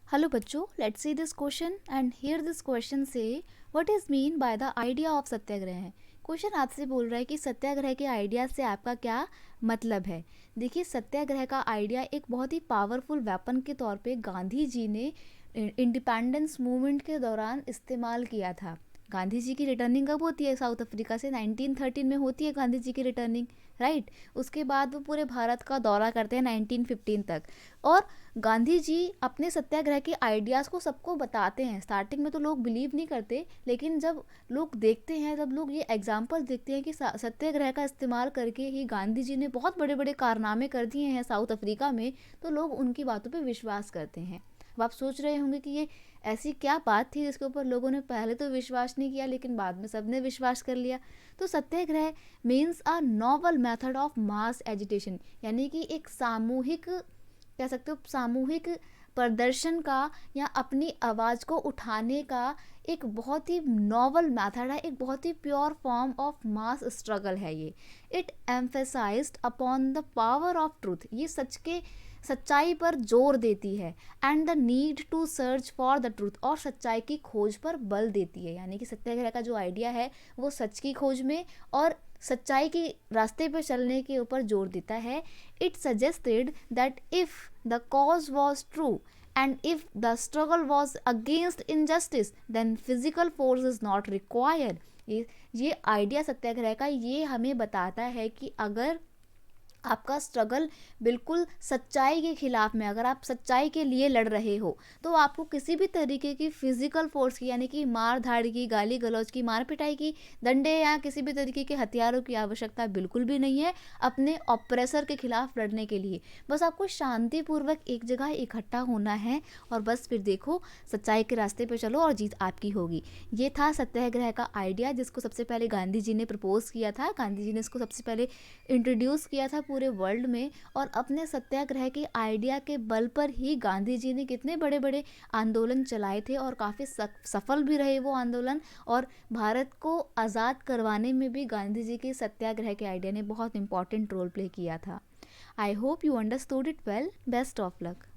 Hello बच्चों, let's see this question and here this question say what is mean by the idea of सत्याग्रह है। Question आपसे बोल रहा है कि सत्याग्रह के आइडिया से आपका क्या मतलब है। देखिए, सत्याग्रह का आइडिया एक बहुत ही पावरफुल वेपन के तौर पे गांधी जी ने इंडिपेंडेंस मूवमेंट के दौरान इस्तेमाल किया था। गांधी जी की रिटर्निंग कब होती है साउथ अफ्रीका से? 1913 में होती है गांधी जी की रिटर्निंग, राइट। उसके बाद वो पूरे भारत का दौरा करते हैं 1915 तक, और गांधी जी अपने सत्याग्रह के आइडियाज़ को सबको बताते हैं। स्टार्टिंग में तो लोग बिलीव नहीं करते, लेकिन जब लोग देखते हैं, जब लोग ये एग्जाम्पल देखते हैं कि सत्याग्रह का इस्तेमाल करके ही गांधी जी ने बहुत बड़े बड़े कारनामे कर दिए हैं साउथ अफ्रीका में, तो लोग उनकी बातों पे विश्वास करते हैं। अब आप सोच रहे होंगे कि ये ऐसी क्या बात थी जिसके ऊपर लोगों ने पहले तो विश्वास नहीं किया, लेकिन बाद में सबने विश्वास कर लिया। तो satyagraha means a novel method of mass agitation, यानी कि एक सामूहिक, कह सकते हो सामूहिक प्रदर्शन का या अपनी आवाज़ को उठाने का एक बहुत ही नॉवल मेथड है, एक बहुत ही pure form of mass struggle है ये। It emphasized upon the power of truth, ये सच्चाई पर जोर देती है, and the need to search for the truth, और सच्चाई की खोज पर बल देती है। यानी कि सत्याग्रह का जो आइडिया है वो सच की खोज में और सच्चाई के रास्ते पर चलने के ऊपर जोर देता है। It suggested that if the cause was true and if the struggle was against injustice then physical force is not required। ये आइडिया सत्याग्रह का ये हमें बताता है कि अगर आपका स्ट्रगल बिल्कुल सच्चाई के खिलाफ में, अगर आप सच्चाई के लिए लड़ रहे हो, तो आपको किसी भी तरीके की फिजिकल फोर्स की, यानी कि मार धाड़ की, गाली गलौज की, मार पिटाई की, डंडे या किसी भी तरीके के हथियारों की आवश्यकता बिल्कुल भी नहीं है अपने ऑप्रेसर के खिलाफ लड़ने के लिए। बस आपको शांतिपूर्वक एक जगह इकट्ठा होना है और बस फिर देखो सच्चाई के रास्ते पर चलो और जीत आपकी होगी। ये था सत्याग्रह का आइडिया, जिसको सबसे पहले गांधी जी ने प्रपोज किया था। गांधी जी ने इसको सबसे पहले इंट्रोड्यूस किया था पूरे वर्ल्ड में, और अपने सत्याग्रह के आइडिया के बल पर ही गांधी जी ने कितने बड़े बड़े आंदोलन चलाए थे, और काफ़ी सफल भी रहे वो आंदोलन, और भारत को आज़ाद करवाने में भी गांधी जी के सत्याग्रह के आइडिया ने बहुत इंपॉर्टेंट रोल प्ले किया था। I hope you understood it well. Best of luck.